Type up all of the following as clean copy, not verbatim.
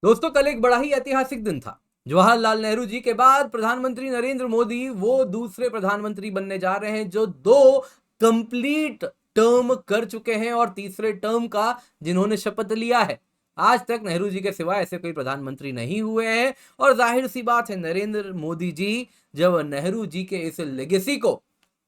दोस्तों, कल एक बड़ा ही ऐतिहासिक दिन था। जवाहरलाल नेहरू जी के बाद प्रधानमंत्री नरेंद्र मोदी वो दूसरे प्रधानमंत्री बनने जा रहे हैं जो दो कंप्लीट टर्म कर चुके हैं और तीसरे टर्म का जिन्होंने शपथ लिया है। आज तक नेहरू जी के सिवा ऐसे कोई प्रधानमंत्री नहीं हुए हैं और जाहिर सी बात है, नरेंद्र मोदी जी जब नेहरू जी के इस लेगेसी को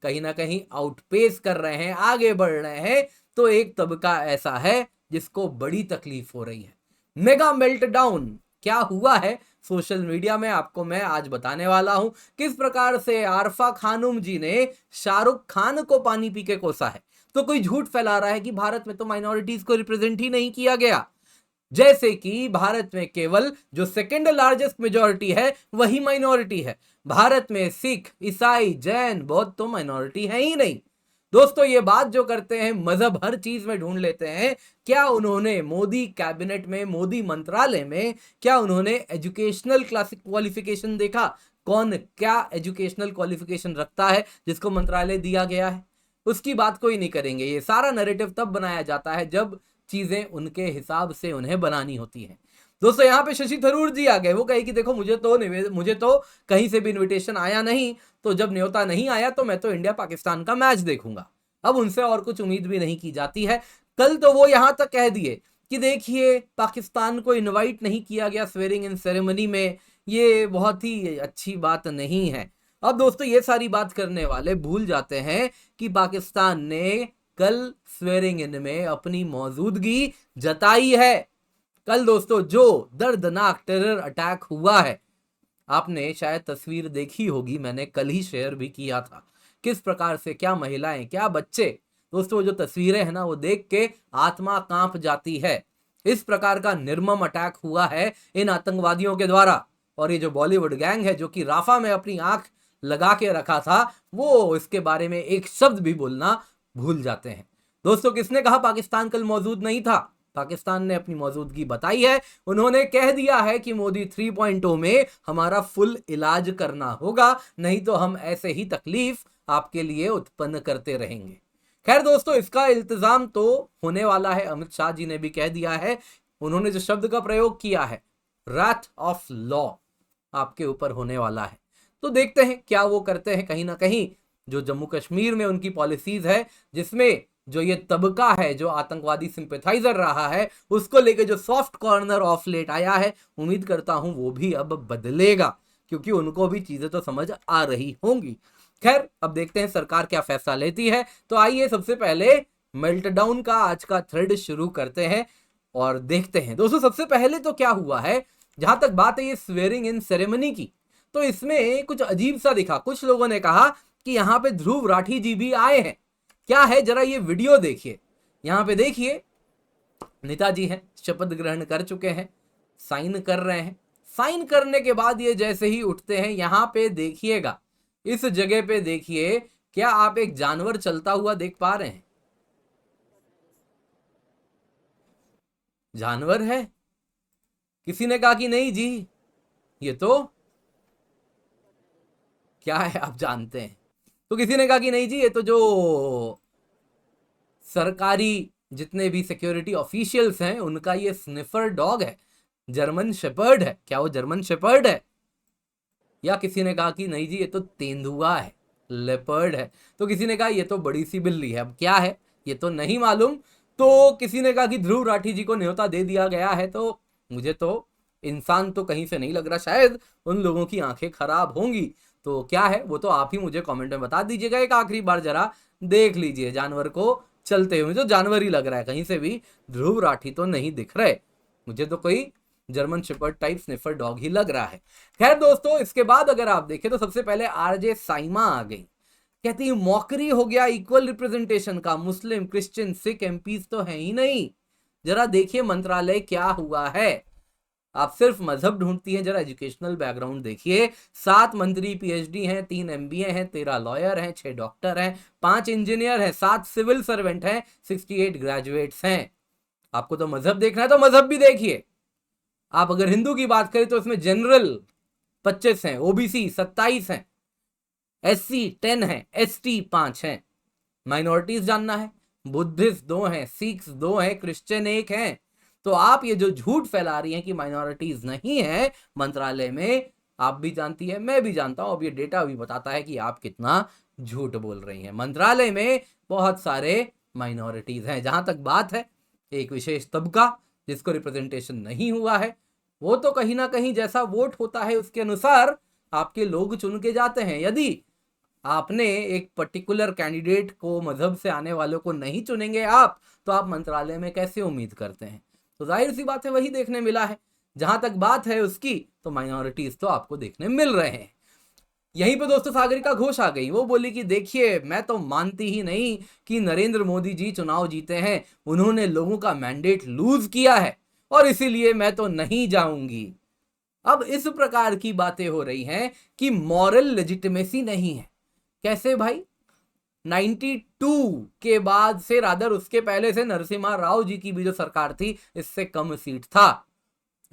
कहीं ना कहीं आउटपेस कर रहे हैं, आगे बढ़ रहे हैं, तो एक तबका ऐसा है जिसको बड़ी तकलीफ हो रही है। मेगा मेल्टडाउन क्या हुआ है सोशल मीडिया में, आपको मैं आज बताने वाला हूं। किस प्रकार से आरफा खानुम जी ने शाहरुख खान को पानी पी के कोसा है, तो कोई झूठ फैला रहा है कि भारत में तो माइनॉरिटीज को रिप्रेजेंट ही नहीं किया गया, जैसे कि भारत में केवल जो सेकेंड लार्जेस्ट मेजॉरिटी है वही माइनॉरिटी है। भारत में सिख, ईसाई, जैन, बौद्ध तो माइनॉरिटी है ही नहीं। दोस्तों, ये बात जो करते हैं, मजहब हर चीज में ढूंढ लेते हैं। क्या उन्होंने मोदी कैबिनेट में, मोदी मंत्रालय में, क्या उन्होंने एजुकेशनल क्लासिक क्वालिफिकेशन देखा? कौन क्या एजुकेशनल क्वालिफिकेशन रखता है जिसको मंत्रालय दिया गया है? उसकी बात कोई नहीं करेंगे। ये सारा नैरेटिव तब बनाया जाता है जब चीजें उनके हिसाब से उन्हें बनानी होती हैं। दोस्तों, यहाँ पे शशि थरूर जी आ गए। वो कहे कि देखो, मुझे तो कहीं से भी इनविटेशन आया नहीं, तो जब न्योता नहीं आया तो मैं तो इंडिया पाकिस्तान का मैच देखूंगा। अब उनसे और कुछ उम्मीद भी नहीं की जाती है। कल तो वो यहां तक कह दिए कि देखिए, पाकिस्तान को इनवाइट नहीं किया गया स्वेरिंग इन सेरेमनी में, ये बहुत ही अच्छी बात नहीं है। अब दोस्तों, ये सारी बात करने वाले भूल जाते हैं कि पाकिस्तान ने कल स्वेरिंग इन में अपनी मौजूदगी जताई है। कल दोस्तों, जो दर्दनाक टेरर अटैक हुआ है, आपने शायद तस्वीर देखी होगी, मैंने कल ही शेयर भी किया था। किस प्रकार से क्या महिलाएं, क्या बच्चे, दोस्तों जो तस्वीरें हैं ना, वो देख के आत्मा कांप जाती है। इस प्रकार का निर्मम अटैक हुआ है इन आतंकवादियों के द्वारा। और ये जो बॉलीवुड गैंग है जो कि राफा में अपनी आंख लगा के रखा था, वो इसके बारे में एक शब्द भी बोलना भूल जाते हैं। दोस्तों, किसने कहा पाकिस्तान कल मौजूद नहीं था? पाकिस्तान ने अपनी मौजूदगी बताई है। उन्होंने कह दिया है कि मोदी 3.0 में हमारा फुल इलाज करना होगा, नहीं तो हम ऐसे ही तकलीफ आपके लिए उत्पन्न करते रहेंगे। खैर दोस्तों, इसका इल्तिजाम तो होने वाला है। अमित शाह जी ने भी कह दिया है, उन्होंने जो शब्द का प्रयोग किया है, राथ ऑफ लॉ, आपके ऊपर होने वाला है। तो देखते हैं क्या वो करते हैं। कहीं ना कहीं जो जम्मू कश्मीर में उनकी पॉलिसीज है, जिसमें जो ये तबका है जो आतंकवादी सिंपैथाइजर रहा है, उसको लेके जो सॉफ्ट कॉर्नर ऑफ लेट आया है, उम्मीद करता हूं वो भी अब बदलेगा, क्योंकि उनको भी चीजें तो समझ आ रही होंगी। खैर, अब देखते हैं सरकार क्या फैसला लेती है। तो आइए सबसे पहले मेल्टडाउन का आज का थ्रेड शुरू करते हैं और देखते हैं। दोस्तों, सबसे पहले तो क्या हुआ है, जहां तक बात है ये स्वेरिंग इन सेरेमनी की, तो इसमें कुछ अजीब सा दिखा। कुछ लोगों ने कहा कि यहां पे ध्रुव राठी जी भी आए हैं। क्या है, जरा ये वीडियो देखिए। यहां पे देखिए, नेताजी हैं, शपथ ग्रहण कर चुके हैं, साइन कर रहे हैं। साइन करने के बाद ये जैसे ही उठते हैं, यहां पे देखिएगा, इस जगह पे देखिए, क्या आप एक जानवर चलता हुआ देख पा रहे हैं? जानवर है? किसी ने कहा कि नहीं जी, ये तो क्या है आप जानते हैं। तो किसी ने कहा कि नहीं जी, ये तो जो सरकारी जितने भी सिक्योरिटी ऑफिशियल्स हैं उनका ये स्निफर डॉग है, जर्मन शेपर्ड है। क्या वो जर्मन शेपर्ड है? या किसी ने कहा कि नहीं जी, ये तो तेंदुआ है, लेपर्ड है। तो किसी ने कहा ये तो बड़ी सी बिल्ली है। अब क्या है ये तो नहीं मालूम। तो किसी ने कहा कि ध्रुव राठी जी को न्योता दे दिया गया है। तो मुझे तो इंसान तो कहीं से नहीं लग रहा, शायद उन लोगों की आंखें खराब होंगी। तो क्या है वो तो आप ही मुझे कमेंट में बता दीजिएगा। एक आखिरी बार जरा देख लीजिए जानवर को चलते हुए, जो जानवर ही लग रहा है, कहीं से भी ध्रुव राठी तो नहीं दिख रहे। मुझे तो कोई German shepherd type sniffer dog ही लग रहा है। खैर दोस्तों, इसके बाद अगर आप देखें तो सबसे पहले आरजे साइमा आ गई। कहती है मौकरी हो गया इक्वल रिप्रेजेंटेशन का, मुस्लिम, क्रिश्चियन, सिख एमपीज तो है ही नहीं। जरा देखिए मंत्रालय क्या हुआ है। आप सिर्फ मजहब ढूंढती हैं, जरा एजुकेशनल बैकग्राउंड देखिए। 7 मंत्री पीएचडी हैं, 3 एमबीए हैं, 13 लॉयर हैं, 6 डॉक्टर हैं, 5 इंजीनियर हैं, 7 सिविल सर्वेंट हैं, 68 ग्रेजुएट्स हैं। आपको तो मजहब देखना है तो मजहब भी देखिए। आप अगर हिंदू की बात करें तो इसमें जनरल 25 हैं, ओबीसी 27 हैं, एससी 10 हैं, एसटी 5 हैं। माइनॉरिटीज जानना है, बुद्धिस्ट 2 हैं, सिख्स 2 हैं, क्रिश्चियन 1 हैं। तो आप ये जो झूठ फैला रही हैं कि माइनॉरिटीज नहीं है मंत्रालय में, आप भी जानती है, मैं भी जानता हूं, अब ये डेटा भी बताता है कि आप कितना झूठ बोल रही हैं। मंत्रालय में बहुत सारे माइनॉरिटीज हैं। जहां तक बात है एक विशेष तबका जिसको रिप्रेजेंटेशन नहीं हुआ है, वो तो कहीं ना कहीं जैसा वोट होता है उसके अनुसार आपके लोग चुन के जाते हैं। यदि आपने एक पर्टिकुलर कैंडिडेट को, मजहब से आने वालों को नहीं चुनेंगे आप, तो आप मंत्रालय में कैसे उम्मीद करते हैं? तो जाहिर सी बात है वही देखने मिला है। जहां तक बात है उसकी, तो माइनॉरिटीज तो आपको देखने मिल रहे हैं। यहीं पे दोस्तों सागरिका घोष आ गई। वो बोली कि देखिए, मैं तो मानती ही नहीं कि नरेंद्र मोदी जी चुनाव जीते हैं, उन्होंने लोगों का मैंडेट लूज किया है और इसीलिए मैं तो नहीं जाऊंगी। अब इस प्रकार की बातें हो रही हैं कि मॉरल लेजिटिमेसी नहीं है। कैसे भाई? 92 के बाद से, रादर उसके पहले से नरसिम्हा राव जी की भी जो सरकार थी, इससे कम सीट था।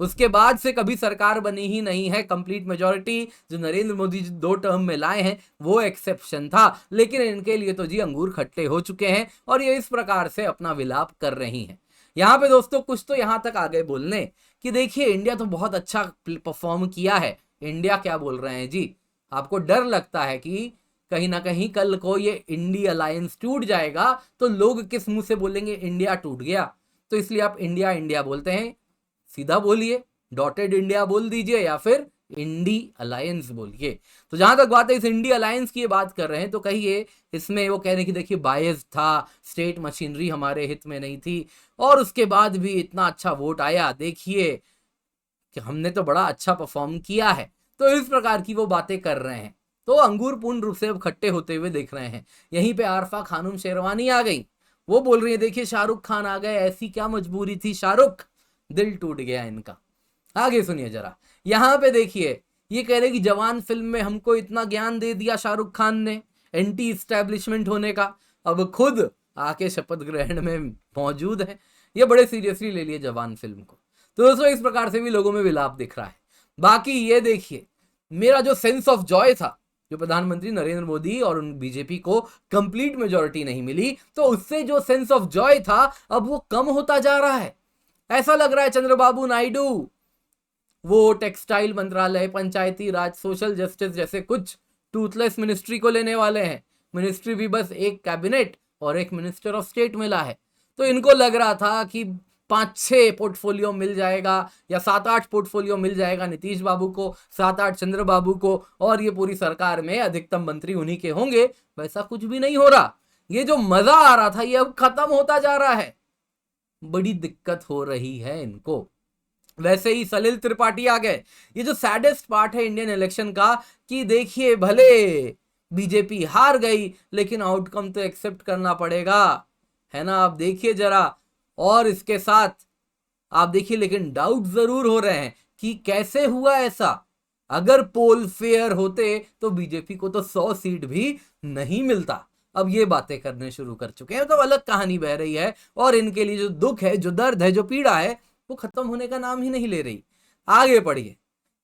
उसके बाद से कभी सरकार बनी ही नहीं है कंप्लीट मेजॉरिटी। जो नरेंद्र मोदी जी 2 टर्म में लाए हैं वो एक्सेप्शन था, लेकिन इनके लिए तो जी अंगूर खट्टे हो चुके हैं और ये इस प्रकार से अपना विलाप कर रही हैं। यहां पे दोस्तों कुछ तो यहां तक आ गए बोलने कि देखिए इंडिया तो बहुत अच्छा परफॉर्म किया है। इंडिया क्या बोल रहे हैं जी? आपको डर लगता है कि कहीं ना कहीं कल को ये इंडिया अलायंस टूट जाएगा तो लोग किस मुंह से बोलेंगे इंडिया टूट गया? तो इसलिए आप इंडिया इंडिया बोलते हैं। सीधा बोलिए, डॉटेड इंडिया बोल दीजिए या फिर इंडी अलायंस बोलिए। तो जहां तक बात है इस इंडी अलायंस की बात कर रहे हैं, तो कहिए इसमें वो कह रहे हैं कि देखिए बायस था, स्टेट मशीनरी हमारे हित में नहीं थी और उसके बाद भी इतना अच्छा वोट आया, देखिए कि हमने तो बड़ा अच्छा परफॉर्म किया है। तो इस प्रकार की वो बातें कर रहे हैं। तो अंगूर पूर्ण रूप से अब खट्टे होते हुए देख रहे हैं। यहीं पे आरफा खानूम शेरवानी आ गई। वो बोल रही है देखिए शाहरुख खान आ गए, ऐसी क्या मजबूरी थी शाहरुख, दिल टूट गया इनका। आगे सुनिए जरा, यहां पे देखिए ये कह रहे कि जवान फिल्म में हमको इतना ज्ञान दे दिया शाहरुख खान ने एंटी एस्टेब्लिशमेंट होने का, अब खुद आके शपथ ग्रहण में मौजूद है। ये बड़े सीरियसली ले लिए जवान फिल्म को। तो दोस्तों इस प्रकार से भी लोगों में विलाप दिख रहा है। बाकी ये देखिए, मेरा जो सेंस ऑफ जॉय था, जो प्रधानमंत्री नरेंद्र मोदी और उन बीजेपी को कंप्लीट मेजॉरिटी नहीं मिली, तो उससे जो सेंस ऑफ जॉय था अब वो कम होता जा रहा है। ऐसा लग रहा है चंद्रबाबू नायडू वो टेक्सटाइल मंत्रालय, पंचायती राज, सोशल जस्टिस जैसे कुछ टूथलेस मिनिस्ट्री को लेने वाले हैं। मिनिस्ट्री भी बस एक कैबिनेट और एक मिनिस्टर ऑफ स्टेट मिला है। तो इनको लग रहा था कि 5-6 पोर्टफोलियो मिल जाएगा या 7-8 पोर्टफोलियो मिल जाएगा नीतीश बाबू को, 7-8 चंद्रबाबू को, और ये पूरी सरकार में अधिकतम मंत्री उन्हीं के होंगे। वैसा कुछ भी नहीं हो रहा। ये जो मजा आ रहा था ये अब खत्म होता जा रहा है। बड़ी दिक्कत हो रही है इनको। वैसे ही सलिल त्रिपाठी आ गए। ये जो सैडेस्ट पार्ट है इंडियन इलेक्शन का, कि देखिए भले बीजेपी हार गई लेकिन आउटकम तो एक्सेप्ट करना पड़ेगा, है ना? आप देखिए जरा, और इसके साथ आप देखिए लेकिन डाउट जरूर हो रहे हैं कि कैसे हुआ ऐसा। अगर पोल फेयर होते तो बीजेपी को तो 100 सीट भी नहीं मिलता। अब ये बातें करने शुरू कर चुके हैं, तो अलग कहानी बह रही है और इनके लिए जो दुख है, जो दर्द है, जो पीड़ा है, वो खत्म होने का नाम ही नहीं ले रही। आगे पढ़िए,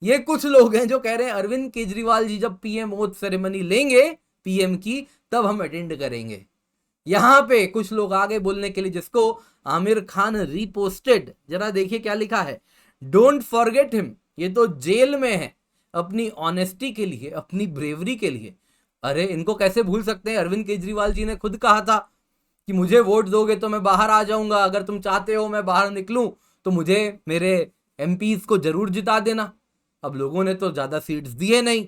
ये कुछ लोग हैं जो कह रहे हैं अरविंद केजरीवाल जी जब पीएम ओथ सेरेमनी लेंगे पीएम की, तब हम अटेंड करेंगे। यहां पे कुछ लोग आगे बोलने के लिए, जिसको आमिर खान रीपोस्टेड। जरा देखिए क्या लिखा है, डोंट फॉरगेट हिम, ये तो जेल में है अपनी ऑनेस्टी के लिए, अपनी ब्रेवरी के लिए। अरे इनको कैसे भूल सकते हैं? अरविंद केजरीवाल जी ने खुद कहा था कि मुझे वोट दोगे तो मैं बाहर आ जाऊंगा, अगर तुम चाहते हो मैं बाहर निकलूं तो मुझे मेरे एमपीज को जरूर जिता देना। अब लोगों ने तो ज्यादा सीट्स दिए नहीं,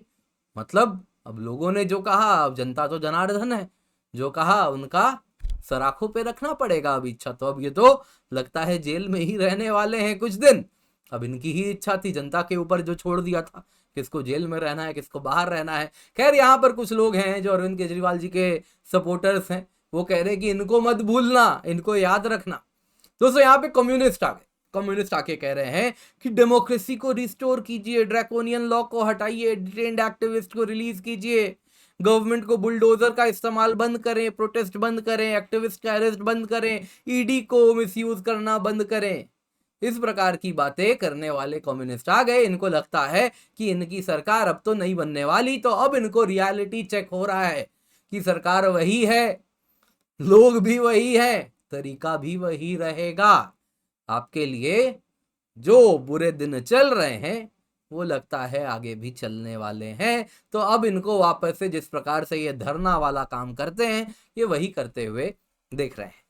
मतलब अब लोगों ने जो कहा, अब जनता तो जनार्दन है, जो कहा उनका सराखों पे रखना पड़ेगा अब इच्छा। तो अब ये तो लगता है जेल में ही रहने वाले हैं कुछ दिन। अब इनकी ही इच्छा थी, जनता के ऊपर जो छोड़ दिया था, किसको जेल में रहना है, किसको बाहर रहना है। खैर यहाँ पर कुछ लोग हैं जो अरविंद केजरीवाल जी के सपोर्टर्स हैं, वो कह रहे हैं कि इनको मत भूलना, इनको याद रखना। दोस्तों यहाँ पे कम्युनिस्ट आ गए। कम्युनिस्ट आके कह रहे हैं कि डेमोक्रेसी को रिस्टोर कीजिए, ड्रैकोनियन लॉ को हटाइए, डिटेन्ड एक्टिविस्ट को रिलीज कीजिए, गवर्नमेंट को बुलडोजर का इस्तेमाल बंद करें, प्रोटेस्ट बंद करें, एक्टिविस्ट का अरेस्ट बंद करें, ईडी को मिसयूज करना बंद करें। इस प्रकार की बातें करने वाले कम्युनिस्ट आ गए। इनको लगता है कि इनकी सरकार अब तो नहीं बनने वाली, तो अब इनको रियलिटी चेक हो रहा है कि सरकार वही है, लोग भी वही है, तरीका भी वही रहेगा। आपके लिए जो बुरे दिन चल रहे हैं वो लगता है आगे भी चलने वाले हैं। तो अब इनको वापस से जिस प्रकार से ये धरना वाला काम करते हैं ये वही करते हुए देख रहे हैं।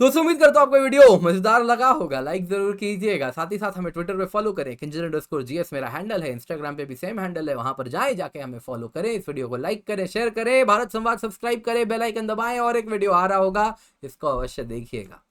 दोस्तों उम्मीद करता हूं आपको वीडियो मजेदार लगा होगा, लाइक जरूर कीजिएगा। साथ ही साथ हमें ट्विटर पे फॉलो करें, किंजल_GS मेरा हैंडल है। इंस्टाग्राम पे भी सेम हैंडल है, वहां पर जाके हमें फॉलो करें। इस वीडियो को लाइक करें, शेयर करें, भारत संवाद सब्सक्राइब करें, बेल आइकन दबाएं और एक वीडियो आ रहा होगा इसको अवश्य देखिएगा।